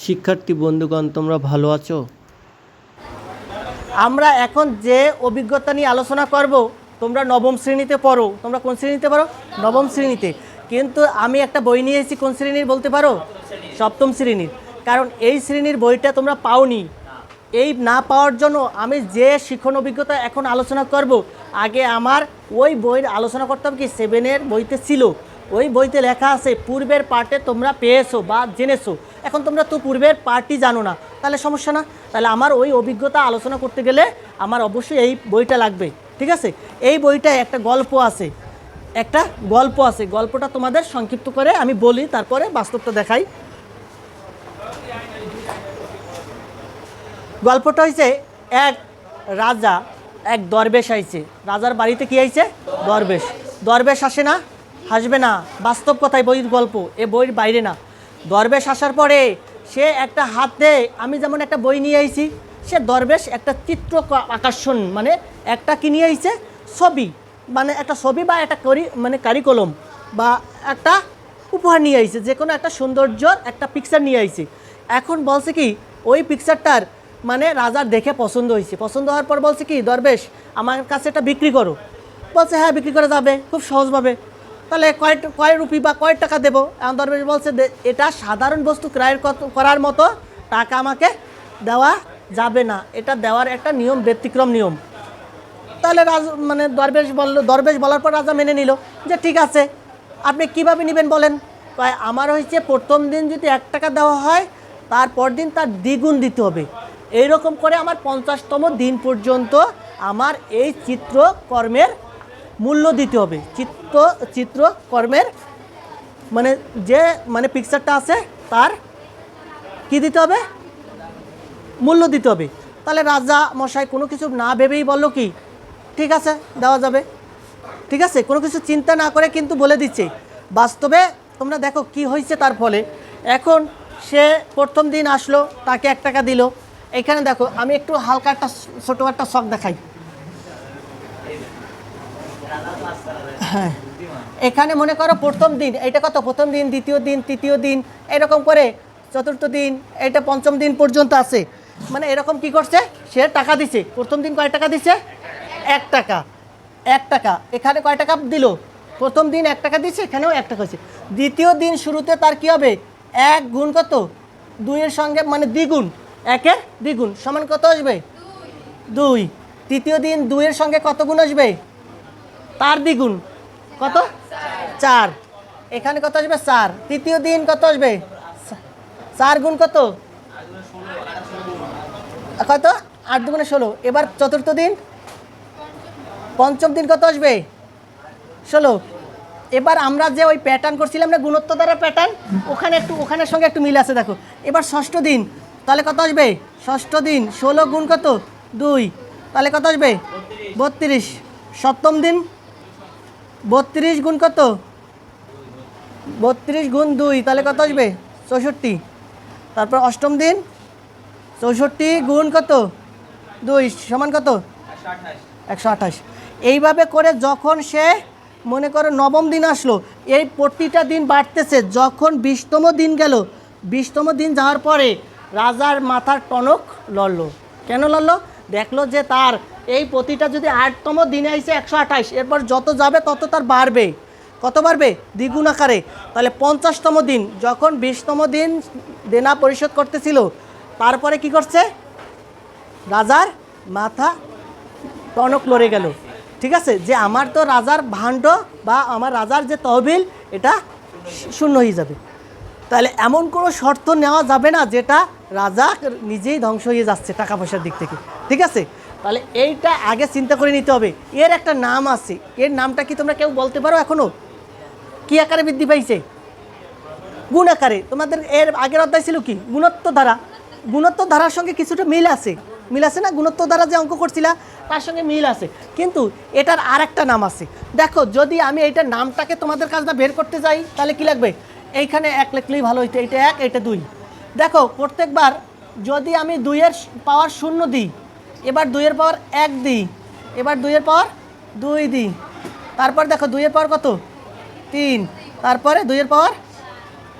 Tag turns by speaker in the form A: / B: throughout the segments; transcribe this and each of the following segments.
A: শিক্ষার্থী বন্ধুগণ, তোমরা ভালো আছো?
B: আমরা এখন যে অভিজ্ঞতা নিয়ে আলোচনা করব, তোমরা নবম শ্রেণীতে পড়ো। তোমরা কোন শ্রেণীতে পড়ো? নবম শ্রেণীতে। কিন্তু আমি একটা বই নিয়ে এসেছি, কোন শ্রেণীর বলতে পারো? সপ্তম শ্রেণীর। কারণ এই শ্রেণীর বইটা তোমরা পাওনি। এই না পাওয়ার জন্য আমি যে শিক্ষণ অভিজ্ঞতা এখন আলোচনা করব, আগে আমার ওই বইয়ের আলোচনা করতে হবে কি 7-এর বইতে ছিল। ওই বইতে লেখা আছে পূর্বের পার্টে তোমরা পেয়েছো বা জেনেছো। এখন তোমরা তো পূর্বের পার্টই জানো না, তাহলে সমস্যা না। তাহলে আমার ওই অভিজ্ঞতা আলোচনা করতে গেলে আমার অবশ্যই এই বইটা লাগবে, ঠিক আছে? এই বইটায় একটা গল্প আছে, গল্পটা তোমাদের সংক্ষিপ্ত করে আমি বলি, তারপরে বাস্তবটা দেখাই। গল্পটা হয়েছে, এক রাজা এক দরবেশ আইছে। রাজার বাড়িতে কি আইছে? দরবেশ। দরবেশ আসে না, হাসবে না, বাস্তব কথাই, বইয়ের গল্প, এ বইয়ের বাইরে না। দরবেশ আসার পরে সে একটা হাতে, আমি যেমন একটা বই নিয়ে আইছি, সে দরবেশ একটা চিত্র আকর্ষণ, মানে একটা কি নিয়ে আইছে? ছবি, মানে একটা ছবি বা একটা কারিকলম বা একটা উপহার নিয়ে আইছে, যে কোনো একটা সৌন্দর্যর একটা পিকচার নিয়ে আইছে। এখন বলছে কি, ওই পিকচারটার মানে রাজার দেখে পছন্দ হয়েছে। পছন্দ হওয়ার পর বলছে কি, দরবেশ আমার কাছে এটা বিক্রি করো। বলছে হ্যাঁ, বিক্রি করা যাবে খুব সহজভাবে। তাহলে কয় রুপি বা কয় টাকা দেবো? এখন দরবেশ বলছে এটা সাধারণ বস্তু ক্রয়ের করার মতো টাকা আমাকে দেওয়া যাবে না, এটা দেওয়ার একটা নিয়ম, ব্যতিক্রম নিয়ম। তাহলে দরবেশ বলার পর রাজা মেনে নিল যে ঠিক আছে, আপনি কিভাবে নেবেন বলেন? আমার হয়েছে প্রথম দিন যদি 1 টাকা দেওয়া হয়, তারপর দিন তার দ্বিগুণ দিতে হবে। এইরকম করে আমার 50তম দিন পর্যন্ত আমার এই চিত্রকর্মের মূল্য দিতে হবে। চিত্রকর্মের মানে যে পিকচারটা আছে তার কি দিতে হবে? মূল্য দিতে হবে। তাহলে রাজা মশাই কোনো কিছু না ভেবেই বললো কি, ঠিক আছে, দেওয়া যাবে। ঠিক আছে, কোনো কিছু চিন্তা না করে কিন্তু বলে দিচ্ছে। বাস্তবে তোমরা দেখো কি হয়েছে তার ফলে। এখন সে প্রথম দিন আসলো, তাকে 1 টাকা দিল। এখানে দেখো, আমি একটু হালকা একটা ছোটো একটা শখ দেখাই। হ্যাঁ, এখানে মনে করো প্রথম দিন, এটা কত? প্রথম দিন, দ্বিতীয় দিন, তৃতীয় দিন, এরকম করে চতুর্থ দিন, এটা পঞ্চম দিন পর্যন্ত আছে। মানে এরকম কি করছে, সে টাকা দিছে। প্রথম দিন কয় টাকা দিছে? 1 টাকা। 1 টাকা। এখানে কয় টাকা দিল? প্রথম দিন 1 টাকা দিচ্ছে, এখানেও 1 টাকা হয়েছে। দ্বিতীয় দিন শুরুতে তার কি হবে? 1 গুণ কত? 2-এর সঙ্গে মানে দ্বিগুণ, 1-এর দ্বিগুণ সমান কত আসবে? 2। তৃতীয় দিন 2-এর সঙ্গে কত গুণ আসবে? তার দ্বিগুণ, কত? 4। এখানে কত আসবে? 4। তৃতীয় দিন কত আসবে? 4 গুণ কত? কত? 8 দুগুণে 16। এবার চতুর্থ দিন, পঞ্চম দিন কত আসবে? 16। এবার আমরা যে ওই প্যাটার্ন করছিলাম না, গুণোত্তর দ্বারা প্যাটার্ন, ওখানের সঙ্গে একটু মিল আছে দেখো। এবার ষষ্ঠ দিন, তাহলে কত আসবে? ষষ্ঠ দিন 16 গুণ কত? 2, তাহলে কত আসবে? 32। সপ্তম দিন 32 গুণ কত? 32 গুণ 2, তাহলে কত আসবে? 64। তারপর অষ্টম দিন 64 গুণ কত? 2 সমান কত? 128। এইভাবে করে যখন সে মনে করো নবম দিন আসলো, এই প্রতিটা দিন বাড়তেছে। যখন 20তম দিন গেল, 20তম দিন যাওয়ার পরে রাজার মাথার টনক লড়লো। কেন লড়লো? দেখলো যে তার এই প্রতিটা যদি 8তম দিনে আইসে 128, এরপর যত যাবে তত তার বাড়বে। কত বাড়বে? দ্বিগুণ আকারে। তাহলে 50তম দিন, যখন 20তম দিন দেনা পরিশোধ করতেছিল, তারপরে কি করছে? রাজার মাথা টনক লড়ে গেল। ঠিক আছে, যে আমার তো রাজার ভাণ্ড বা আমার রাজার যে তহবিল, এটা শূন্য হয়ে যাবে। তাহলে এমন কোনো শর্ত নেওয়া যাবে না যেটা রাজা নিজেই ধ্বংস হয়ে যাচ্ছে টাকা পয়সার দিক থেকে। ঠিক আছে, তাহলে এইটা আগে চিন্তা করে নিতে হবে। এর একটা নাম আছে, এর নামটা কি তোমরা কেউ বলতে পারো এখনও? কী আকারে বৃদ্ধি পাইছে? গুণ আকারে। তোমাদের এর আগের অধ্যায় ছিল কি? গুণোত্তর ধারা। গুণোত্তর ধারার সঙ্গে কিছুটা মিল আছে না? গুণোত্তর ধারা যে অঙ্ক করছিলা তার সঙ্গে মিল আছে, কিন্তু এটার আর একটা নাম আছে। দেখো, যদি আমি এইটার নামটাকে তোমাদের কাজটা বের করতে যাই, তাহলে কি লাগবে? এইখানে 1 লিখলেই ভালো হইতো। এইটা 1, এইটা 2। দেখো, প্রত্যেকবার যদি আমি 2-এর পাওয়ার 0 দিই, এবার 2-এর পাওয়ার 1 দিই, এবার 2-এর পাওয়ার 2 দিই, তারপর দেখো 2-এর পাওয়ার কত? 3, তারপরে 2-এর পাওয়ার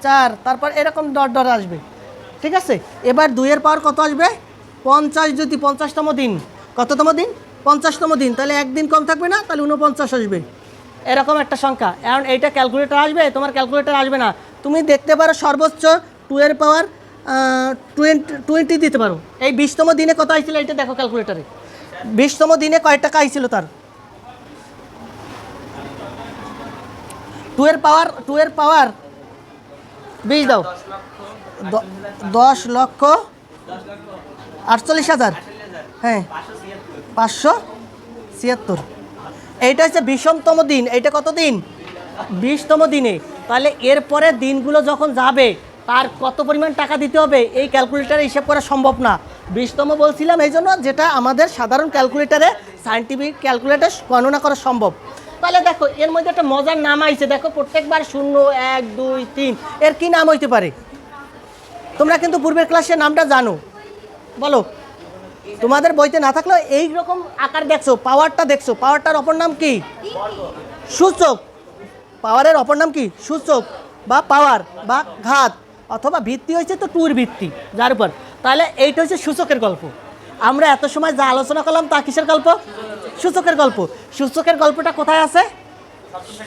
B: 4, তারপর এরকম ডট ডট আসবে। ঠিক আছে, এবার 2-এর পাওয়ার কত আসবে? 50 যদি 50তম দিন, কততম দিন? 50তম দিন, তাহলে একদিন কম থাকবে না, তাহলে 49 আসবে। এরকম একটা সংখ্যা। এখন এইটা ক্যালকুলেটর আসবে, তোমার ক্যালকুলেটর আসবে না। তুমি দেখতে পারো সর্বোচ্চ 2-এর পাওয়ার 20 দিতে পারো। এই 20তম দিনে কত আইছিল এইটা দেখো ক্যালকুলেটরে। 20তম দিনে কয় টাকা আইছিল তার? 2-এর পাওয়ার 20 দাও, 10,48,000। হ্যাঁ, 576। এইটা হচ্ছে 20তম দিন। এইটা কত দিন? 20তম দিনে। তাহলে এরপরে দিনগুলো যখন যাবে তার কত পরিমাণ টাকা দিতে হবে এই ক্যালকুলেটারে হিসাব করা সম্ভব না। 20তম বলছিলাম এই জন্য, যেটা আমাদের সাধারণ ক্যালকুলেটারে, সায়েন্টিফিক ক্যালকুলেটার গণনা করা সম্ভব। তাহলে দেখো এর মধ্যে একটা মজার নাম আইছে, দেখো প্রত্যেকবার 0, 1, 2, 3, এর কি নাম হইতে পারে? তোমরা কিন্তু পূর্বের ক্লাসে নামটা জানো, বলো। তোমাদের বইতে না থাকলেও এই রকম আকার দেখছো, পাওয়ারটা দেখছো, পাওয়ারটার অপর নাম কি? সূচক। পাওয়ারের অপর নাম কি? সূচক বা পাওয়ার বা ঘাত, অথবা ভিত্তি হয়েছে তো 2-এর ভিত্তি যার উপর। তাহলে এইটা হচ্ছে সূচকের গল্প। আমরা এত সময় যা আলোচনা করলাম তা কিসের গল্প? সূচকের গল্প। সূচকের গল্পটা কোথায় আছে?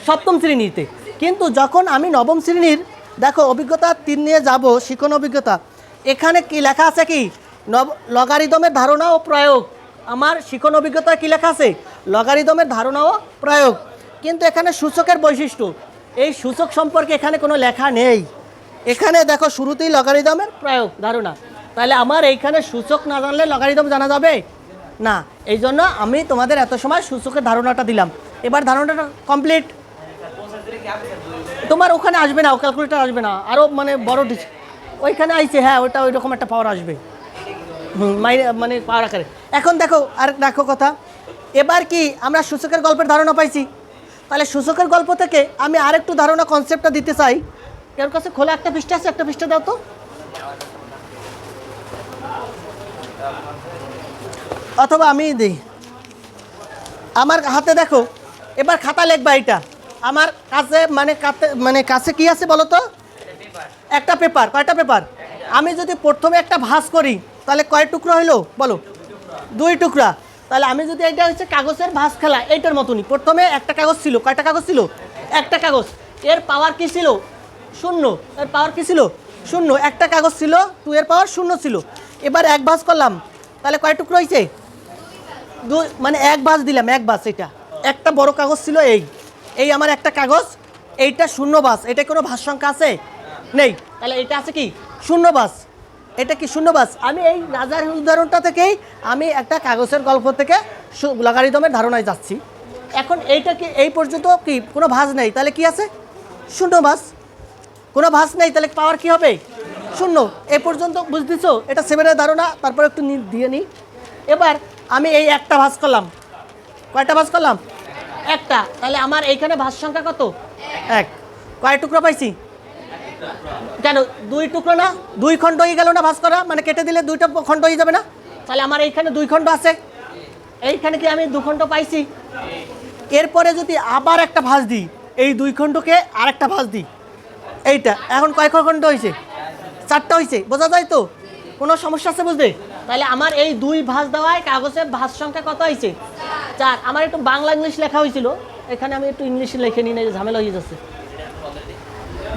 B: 7ম শ্রেণীতে। কিন্তু যখন আমি 9ম শ্রেণীর, দেখো অভিজ্ঞতা 3 নিয়ে যাব, শিখন অভিজ্ঞতা, এখানে কি লেখা আছে? কি লগারিদমের ধারণা ও প্রয়োগ। আমার শিখন অভিজ্ঞতায় কি লেখা আছে? লগারিদমের ধারণা ও প্রয়োগ। কিন্তু এখানে সূচকের বৈশিষ্ট্য, এই সূচক সম্পর্কে এখানে কোনো লেখা নেই। এখানে দেখো শুরুতেই লগারিদমের প্রয়োগ ধারণা। তাহলে আমার এইখানে সূচক না জানলে লগারিদম জানা যাবে না। এই জন্য আমি তোমাদের এত সময় সূচকের ধারণাটা দিলাম। এবার ধারণাটা কমপ্লিট। তোমার ওখানে আসবে না, ও ক্যালকুলেটার আসবে না, আরও মানে বড় ওইখানে আইছে। হ্যাঁ, ওইটা ওই রকম একটা পাওয়ার আসবে, মানে পাওয়ার আকারে। এখন দেখো আর দেখো কথা, এবার কি আমরা সূচকের গল্পের ধারণা পাইছি। তাহলে সূচকের গল্প থেকে আমি আরেকটু ধারণা, কনসেপ্টটা দিতে চাই। এর কাছে খোলা একটা পৃষ্ঠা আছে, একটা পৃষ্ঠা দাও তো। অথবা আমি দিই, আমার হাতে দেখো। এবার খাতা লিখবা। এটা আমার কাছে মানে কাছে কি আছে বলো তো? একটা পেপার। কয়টা পেপার? আমি যদি প্রথমে একটা ভাঁজ করি তাহলে কয় টুকরা হইলো বলো? 2 টুকরা। তাহলে আমি যদি এটা হচ্ছে কাগজের ভাঁজ খেলা, এইটার মতনই। প্রথমে একটা কাগজ ছিল। কয়টা কাগজ ছিল? একটা কাগজ। এর পাওয়ার কি ছিল? 0। এর পাওয়ার কি ছিল? 0। একটা কাগজ ছিল, 2-এর পাওয়ার 0 ছিল। এবার এক ভাঁজ করলাম, তাহলে কয় টুকরো হয়েছে? 2, মানে এক ভাঁজ দিলাম, এক ভাঁজ। এটা একটা বড় কাগজ ছিল। এই আমার একটা কাগজ, এইটা 0 ভাঁজ। এটা কোনো ভাঁজ সংখ্যা আছে? নেই। তাহলে এটা আছে কি? 0 ভাঁজ। এটা কি 0 ভাঁজ? আমি এই রাজার উদাহরণটা থেকেই আমি একটা কাগজের গল্প থেকে লগারিদমের ধারণায় যাচ্ছি। এখন এইটা কি এই পর্যন্ত কি কোনো ভাঁজ নেই, তাহলে কি আছে? 0 ভাঁজ। কোনো ভাঁজ নেই, তাহলে পাওয়ার কি হবে? 0। এ পর্যন্ত বুঝতেছ? এটা 7-এর ধারণা। তারপর একটু দিয়ে নিই। এবার আমি এই একটা ভাঁজ করলাম। কয়টা ভাঁজ করলাম? একটা। তাহলে আমার এইখানে ভাঁজ সংখ্যা কত? 1। কয় টুকরা পাইছি? কেন 2 টুকরো না? 2 খণ্ড হয়ে গেল না ভাঁজ করা? মানে কেটে দিলে 2টা খণ্ড হয়ে যাবে না? তাহলে আমার এইখানে 2 খণ্ড আছে। এইখানে কি আমি 2 খণ্ড পাইছি? এরপরে যদি আবার একটা ভাঁজ দিই, এই 2 খণ্ডকে আরেকটা ভাঁজ দিই, এইটা এখন কয় খণ্ড হয়েছে? 4টা হয়েছে। বোঝা যায় তো? কোনো সমস্যা আছে বুঝতে? তাহলে আমার এই 2 ভাঁজ দেওয়ায় কাগজের ভাঁজ সংখ্যা কত হয়েছে? 4। আমার একটু বাংলা ইংলিশ লেখা হয়েছিল, এখানে আমি একটু ইংলিশে লিখে নিই, না ঝামেলা হয়ে যাচ্ছে।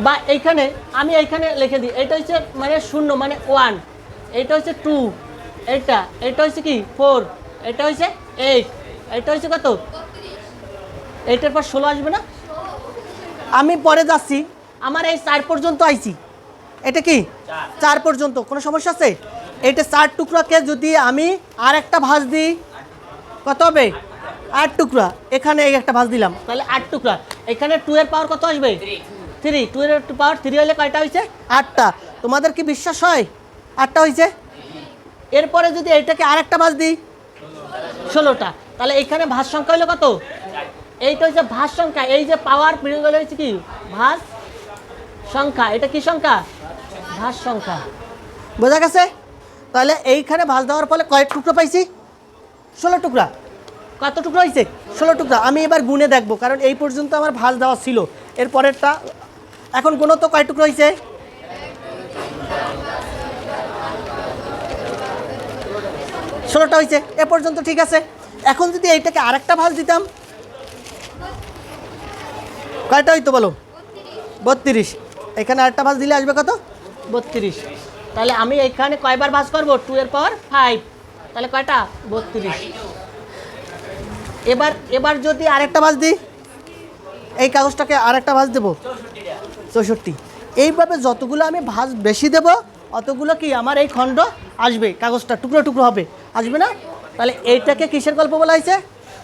B: বা এইখানে আমি এইখানে লিখে দিই, এটা হচ্ছে মানে 0 মানে 1, এটা হচ্ছে 2, এটা হচ্ছে কি 4, এটা হচ্ছে 8, এটা হচ্ছে কত? 8-এর পর 16 আসবে না? আমি পরে যাচ্ছি, আমার এই 4 পর্যন্ত আইছি। এটা কি 4 পর্যন্ত? কোনো সমস্যা আছে? এইটা 4 টুকরাকে যদি আমি আর একটা ভাঁজ দিই, কত হবে? 8 টুকরা। এখানে এই একটা ভাঁজ দিলাম, তাহলে 8 টুকরা। এখানে 2-এর পাওয়ার কত আসবে? 3। 2-এর পাওয়ার 3 হলে কয়টা হয়েছে? 8টা। তোমাদের কি বিশ্বাস হয় 8টা হয়েছে? এরপরে যদি এইটাকে আর একটা ভাঁজ দিই, 16টা। তাহলে এইখানে ভাঁজ সংখ্যা হলো কত? এইটা হচ্ছে ভাঁজ সংখ্যা। এই যে পাওয়ার বেরিয়ে গেলে হচ্ছে কি ভাঁজ সংখ্যা। এটা কি সংখ্যা? ভাঁজ সংখ্যা। বোঝা গেছে? তাহলে এইখানে ভাঁজ দেওয়ার ফলে কয়েক টুকরো পাইছি? 16 টুকরা। কত টুকরো হয়েছে? 16 টুকরা। আমি এবার গুনে দেখবো, কারণ এই পর্যন্ত আমার ভাঁজ দেওয়া ছিল। এর পরেরটা এখন গুনো তো কয় টুকরো হয়েছে? 16টা হয়েছে, এ পর্যন্ত ঠিক আছে। এখন যদি এইটাকে আরেকটা ভাঁজ দিতাম, কয়টা হইতো বলো? 32। এখানে আরেকটা ভাঁজ দিলে আসবে কত? 32। তাহলে আমি এখানে কয়বার ভাঁজ করবো? 2 এর পাওয়ার 5, তাহলে কয়টা? 32। এবার যদি আরেকটা ভাঁজ দিই, এই কাগজটাকে আরেকটা ভাঁজ দেবো, 64। এইভাবে যতগুলো আমি ভাঁজ বেশি দেব অতগুলো কি আমার এই খণ্ড আসবে, কাগজটা টুকরো টুকরো হবে, আসবে না? তাহলে এইটাকে কিসের গল্প বলা হয়েছে?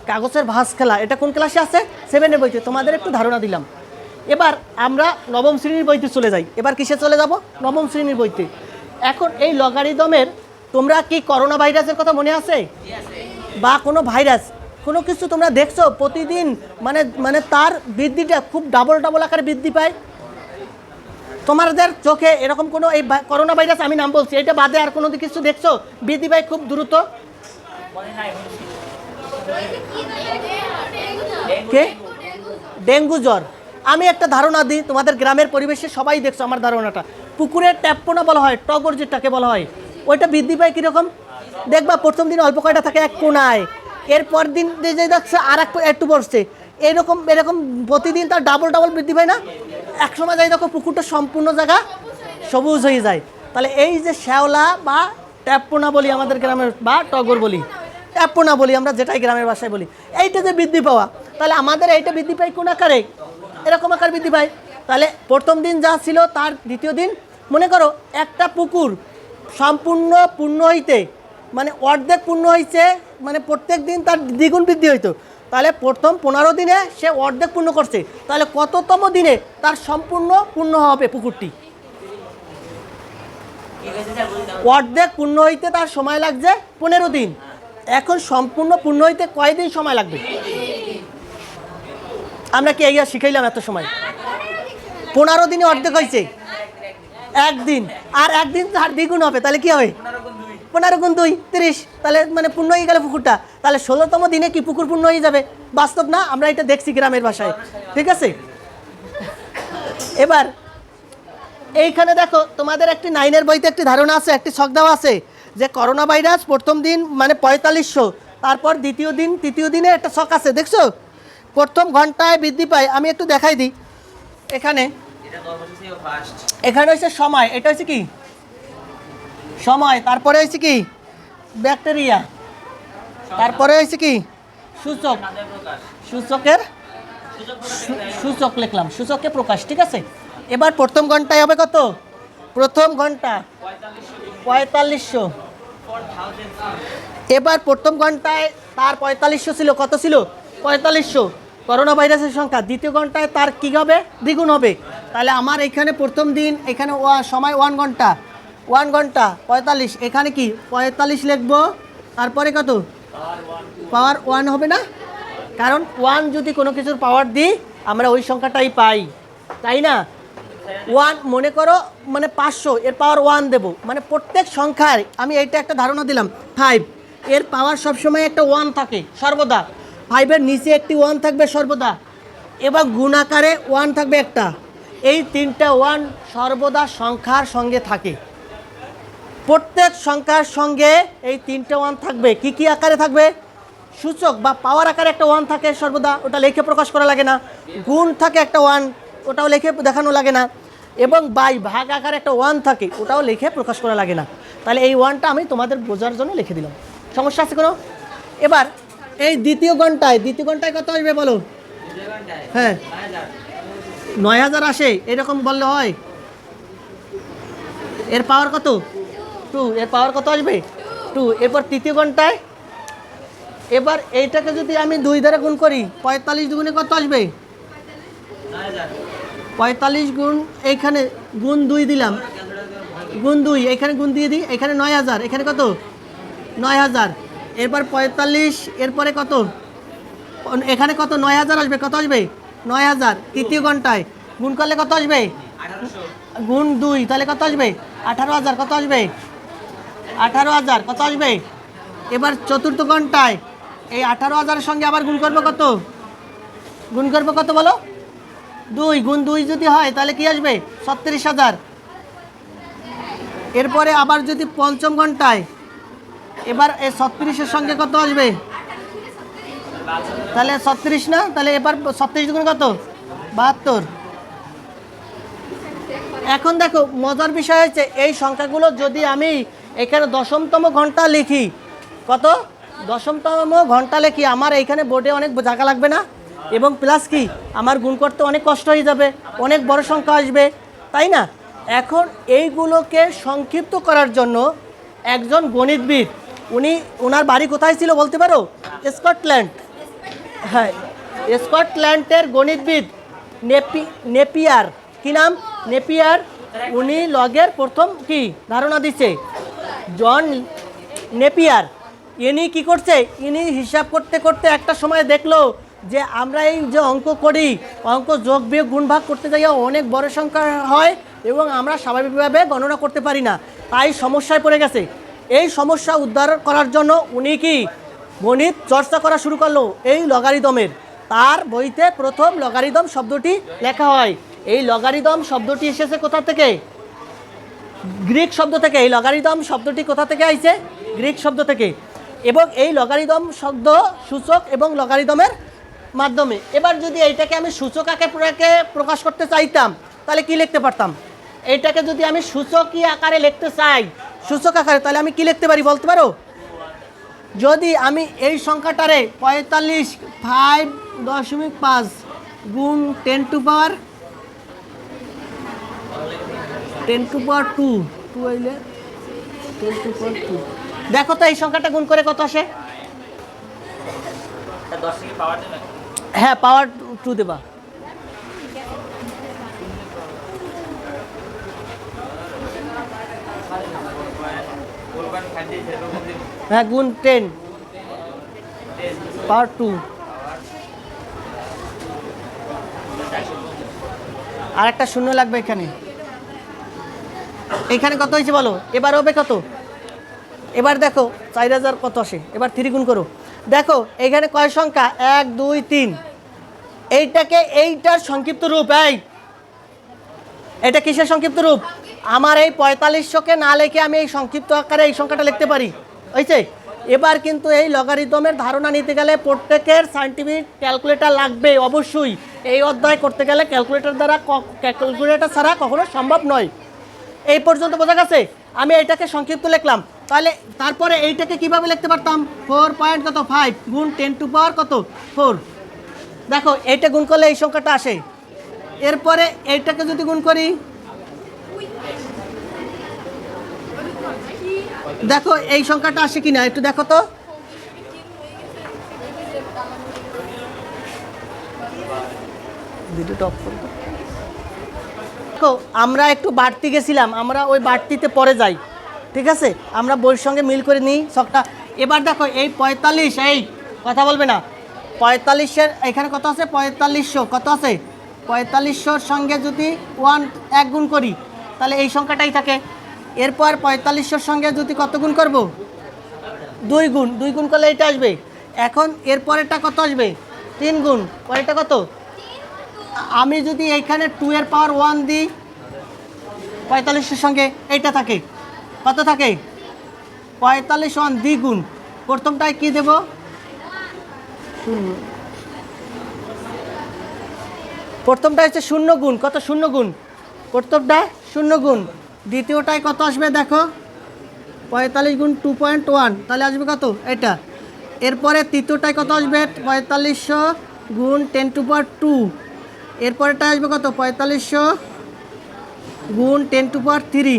B: কাগজের ভাঁজ খেলা। এটা কোন ক্লাসে আছে? 7-এর বইতে। তোমাদের একটু ধারণা দিলাম। এবার আমরা নবম শ্রেণীর বইতে চলে যাই। এবার কিসে চলে যাব? নবম শ্রেণীর বইতে। এখন এই লগারিদমের, তোমরা কি করোনা ভাইরাসের কথা মনে আছে? বা কোনো ভাইরাস, কোনো কিছু তোমরা দেখছো প্রতিদিন মানে মানে তার বৃদ্ধিটা খুব ডাবল আকারে বৃদ্ধি পায়? তোমাদের চোখে এরকম কোনো এই করোনা ভাইরাস, আমি নাম বলছি, এটা বাদে আর কোনো কিছু দেখছো বৃদ্ধি পায় খুব দ্রুত? কে? ডেঙ্গু জ্বর। আমি একটা ধারণা দিই, তোমাদের গ্রামের পরিবেশে সবাই দেখছো আমার ধারণাটা। পুকুরের ট্যাপপোনা বলা হয়, টগর যেটাকে বলা হয়, ওইটা বৃদ্ধি পায় কীরকম? দেখবা প্রথম দিন অল্প কয়টা থাকে এক কোনায়, এরপর দিন যে দেখছে আর একটু পড়ছে, এরকম প্রতিদিন তার ডাবল বৃদ্ধি পায় না? এক সময় যাই দেখো পুকুরটা সম্পূর্ণ জায়গা সবুজ হয়ে যায়। তাহলে এই যে শ্যাওলা বা ট্যাপপোনা বলি আমাদের গ্রামের, বা টগর বলি, ট্যাপপোনা বলি আমরা, যেটাই গ্রামের ভাষায় বলি, এইটা যে বৃদ্ধি পাওয়া, তাহলে আমাদের এইটা বৃদ্ধি পায় কোন আকারে? এরকম আকার বৃদ্ধি পায়। তাহলে প্রথম দিন যা ছিল তার দ্বিতীয় দিন, মনে করো একটা পুকুর সম্পূর্ণ পূর্ণ হইতে মানে অর্ধেক পূর্ণ হয়েছে, মানে প্রত্যেক দিন তার দ্বিগুণ বৃদ্ধি হইতো। তাহলে প্রথম 15 দিনে সে অর্ধেক পূর্ণ করছে, তাহলে কততম দিনে তার সম্পূর্ণ পূর্ণ হবে পুকুরটি? অর্ধেক পূর্ণ হইতে তার সময় লাগছে 15 দিন। এখন সম্পূর্ণ পূর্ণ হইতে কয়দিন সময় লাগবে? আমরা কি এগিয়ে শিখাইলাম এত সময়? 15 দিনে অর্ধেক হয়েছে, একদিন, আর একদিন তার দ্বিগুণ হবে, তাহলে কি হবে? 15 গুণ 2 30, তাহলে মানে পূর্ণ হয়ে গেল পুকুরটা। তাহলে 16তম দিনে কি পুকুর পূর্ণ হয়ে যাবে? বাস্তব না? আমরা এটা দেখছি গ্রামের ভাষায়, ঠিক আছে? এবার এইখানে দেখো, তোমাদের একটি 9-এর বইতে একটি ধারণা আছে, একটি ছক দেওয়া আছে যে করোনা ভাইরাস প্রথম দিন মানে 4500, তারপর দ্বিতীয় দিন তৃতীয় দিনে একটা ছক আছে, দেখছো? প্রথম ঘন্টায় বৃদ্ধি পায়। আমি একটু দেখাই দিই। এখানে হচ্ছে সময়, এটা হচ্ছে কি সময়, তারপরে হচ্ছে কি ব্যাকটেরিয়া, তারপরে হচ্ছে কি সূচক, সূচক লিখলাম, সূচকে প্রকাশ, ঠিক আছে? এবার প্রথম ঘন্টায় হবে কত? প্রথম ঘন্টা 4500। এবার প্রথম ঘন্টায় তার 4500 ছিল, কত ছিল? 4500 করোনা ভাইরাসের সংখ্যা। দ্বিতীয় ঘন্টায় তার কী হবে? দ্বিগুণ হবে। তাহলে আমার এখানে প্রথম দিন এখানে সময় 1 ঘন্টা, 1 ঘন্টা 45, এখানে কি 45 লিখবো, তারপরে কত? পাওয়ার 1 হবে না? কারণ 1 যদি কোনো কিছুর পাওয়ার দিই আমরা ওই সংখ্যাটাই পাই, তাই না? 1 মনে করো মানে 500, এর পাওয়ার 1 দেব, মানে প্রত্যেক সংখ্যার আমি এইটা একটা ধারণা দিলাম। 5 এর পাওয়ার সবসময় একটা 1 থাকে সর্বদা, 5-এর নিচে একটি 1 থাকবে সর্বদা, এবং গুণ আকারে 1 থাকবে একটা। এই 3টা 1 সর্বদা সংখ্যার সঙ্গে থাকে, প্রত্যেক সংখ্যার সঙ্গে এই 3টে 1 থাকবে। কি কি আকারে থাকবে? সূচক বা পাওয়ার আকারে একটা 1 থাকে সর্বদা, ওটা লিখে প্রকাশ করা লাগে না। গুণ থাকে একটা 1, ওটাও লিখে দেখানো লাগে না। এবং ভাগ আকারে একটা 1 থাকে, ওটাও লিখে প্রকাশ করা লাগে না। তাহলে এই 1টা আমি তোমাদের বোঝার জন্য লিখে দিলাম। সমস্যা আছে কোনো? এবার এই দ্বিতীয় ঘন্টায় কত আসবে বলো? হ্যাঁ 9000 আসে, এরকম বললে হয়? এর পাওয়ার কত? 2। এর পাওয়ার কত আসবে? 2। এরপর তৃতীয় ঘন্টায়, এবার এইটাকে যদি আমি 2 দ্বারা গুণ করি, 45 দুগুণে কত আসবে? 45 গুণ, এইখানে গুণ 2 দিলাম, গুণ 2, এখানে গুণ দিয়ে দিই, এখানে 9000, এখানে কত? 9000। এরপর 45, এরপরে কত? এখানে কত? 9000 আসবে, কত আসবে? 9000। তৃতীয় ঘন্টায় গুণ করলে কত আসবে? গুণ 2, তাহলে কত আসবে? 18000। কত আসবে? 18000। কত আসবে? এবার চতুর্থ ঘন্টায় এই 18000-এর সঙ্গে আবার গুণ করবো কত? গুণ করবো কত বলো? 2। গুণ 2 যদি হয় তাহলে কি আসবে? 36000। এরপরে আবার যদি পঞ্চম ঘন্টায় এবার এই 36-এর সঙ্গে কত আসবে? তাহলে 36 না, তাহলে এবার 36 দুগুণ কত? 72। এখন দেখো মজার বিষয় হচ্ছে এই সংখ্যাগুলো যদি আমি এখানে দশমতম ঘন্টা লিখি, কত? দশমতম ঘন্টা লিখি, আমার এইখানে বোর্ডে অনেক জায়গা লাগবে না, এবং প্লাস কি আমার গুণ করতে অনেক কষ্ট হয়ে যাবে, অনেক বড় সংখ্যা আসবে, তাই না? এখন এইগুলোকে সংক্ষিপ্ত করার জন্য একজন গণিতবিদ, ওনার বাড়ি কোথায় ছিল বলতে পারো? স্কটল্যান্ড। হ্যাঁ, স্কটল্যান্ডের গণিতবিদ নেপিয়ার, কি নাম? নেপিয়ার। উনি লগের প্রথম কি ধারণা দিচ্ছে? জন নেপিয়ার। ইনি কি করছে? ইনি হিসাব করতে করতে একটা সময় দেখলো যে আমরা এই যে অঙ্ক করি, অঙ্ক যোগ বিয়োগ গুণ ভাগ করতে যাইয়া অনেক বড় সংখ্যা হয় এবং আমরা স্বাভাবিকভাবে গণনা করতে পারি না, তাই সমস্যায় পড়ে গেছে। এই সমস্যা উদ্ধার করার জন্য উনি কি গণিত চর্চা করা শুরু করলো এই লগারিদমের। তার বইতে প্রথম লগারিদম শব্দটি লেখা হয়। এই লগারিদম শব্দটি এসেছে কোথা থেকে? গ্রিক শব্দ থেকে। এই লগারিদম শব্দটি কোথা থেকে আইছে? গ্রিক শব্দ থেকে। এবং এই লগারিদম শব্দ সূচক এবং লগারিদমের মাধ্যমে। এবার যদি এইটাকে আমি সূচক আকারে প্রকাশ করতে চাইতাম তাহলে কি লিখতে পারতাম? এইটাকে যদি আমি সূচকীয় আকারে লিখতে চাই, সূচক আকারে, তাহলে আমি কি লিখতে পারি বলতে পারো? যদি আমি এই সংখ্যাটারে 45.5 গুণ 10 টু পাওয়ার 2 হইলে 10 টু পাওয়ার 2, দেখো তো এই সংখ্যাটা গুণ করে কত আসে? হ্যাঁ, পাওয়ার 2 দেবা। হ্যাঁ, গুণ 10 পাওয়ার 2, আর একটা শূন্য লাগবে এখানে। এখানে কত হয়েছে বলো? এবার হবে কত? এবার দেখো 4000 কত আসে? এবার 3 গুণ করো। দেখো এখানে কয় সংখ্যা? 1 2 3। এইটাকে এইটার সংক্ষিপ্ত রূপ, এটা কিসের সংক্ষিপ্ত রূপ? আমার এই 4500কে না লিখে আমি এই সংক্ষিপ্ত আকারে এই সংখ্যাটা লিখতে পারি, হয়েছে? এবার কিন্তু এই লগারিদমের ধারণা নিতে গেলে প্রত্যেকের সায়েন্টিফিক ক্যালকুলেটর লাগবে অবশ্যই। এই অধ্যায় করতে গেলে ক্যালকুলেটর ছাড়া কখনো সম্ভব নয়। এই পর্যন্ত বোঝা গেছে? আমি এইটাকে সংক্ষিপ্ত লিখলাম, তাহলে তারপরে এইটাকে কিভাবে লিখতে পারতাম? 4.5 গুণ 10 টু পাওয়ার কত? 4। দেখো এইটা গুণ করলে এই সংখ্যাটা আসে। এরপরে এইটাকে যদি গুণ করি, দেখো এই সংখ্যাটা আসে কিনা একটু দেখো তো। দেখো আমরা একটু বাড়তি গেছিলাম, আমরা ওই বাড়তিতে পরে যাই, ঠিক আছে? আমরা বইয়ের সঙ্গে মিল করে নিই ছকটা। এবার দেখো এই 45, এই কথা বলবে না, 45-এর এখানে কত আছে? 4500 কত আছে? 4500-র সঙ্গে যদি 1 গুণ করি তাহলে এই সংখ্যাটাই থাকে। এরপর 4500-র সঙ্গে যদি কত গুণ করব? 2 গুণ করলে এটা আসবে। এখন এরপরেরটা কত আসবে? 3 গুণ। পরেরটা কত? আমি যদি এইখানে 2 এর পাওয়ার 1 দিই 45-এর সঙ্গে, এইটা থাকে কত থাকে? 45 1 দ্বিগুণ। প্রথমটায় কি দেব? 0। প্রথমটা হচ্ছে 0 গুণ। কত? 0 গুণ। প্রথমটা 0 গুণ। দ্বিতীয়টায় কত আসবে দেখো? 45 গুণ 2.1, তাহলে আসবে কত? এটা। এরপরে তৃতীয়টায় কত আসবে? 4500 গুণ 10 টু পাওয়ার 2। এরপরেটা আসবে কত? 4500 গুণ 10 টু পাওয়ার 3।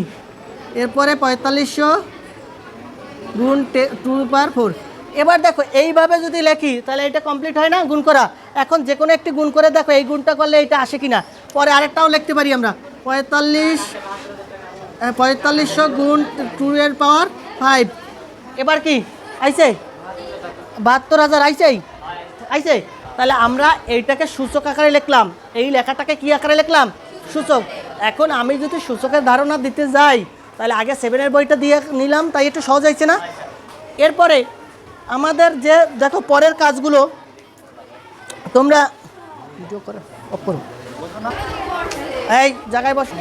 B: এরপরে 4500 গুণ 2 টু পাওয়ার 4। এবার দেখো এইভাবে যদি লিখি তাহলে এটা কমপ্লিট হয় না গুণ করা। এখন যে কোনো একটি গুণ করে দেখো এই গুণটা করলে এটা আসে কিনা। পরে আরেকটাও লিখতে পারি আমরা, 4500 গুণ 2 এর পাওয়ার 5। এবার কি আইছে? 72000 আইছে। তাহলে আমরা এইটাকে সূচক আকারে লিখলাম, এই লেখাটাকে কি আকারে লিখলাম? সূচক। এখন আমি যদি সূচকের ধারণা দিতে যাই তাহলে আগে 7-এর বইটা দিয়ে নিলাম, তাই একটু সহজ হয়েছে না? এরপরে আমাদের যে দেখো পরের কাজগুলো, তোমরা ভিডিও করো, অফ করো, এই জায়গায় বসো।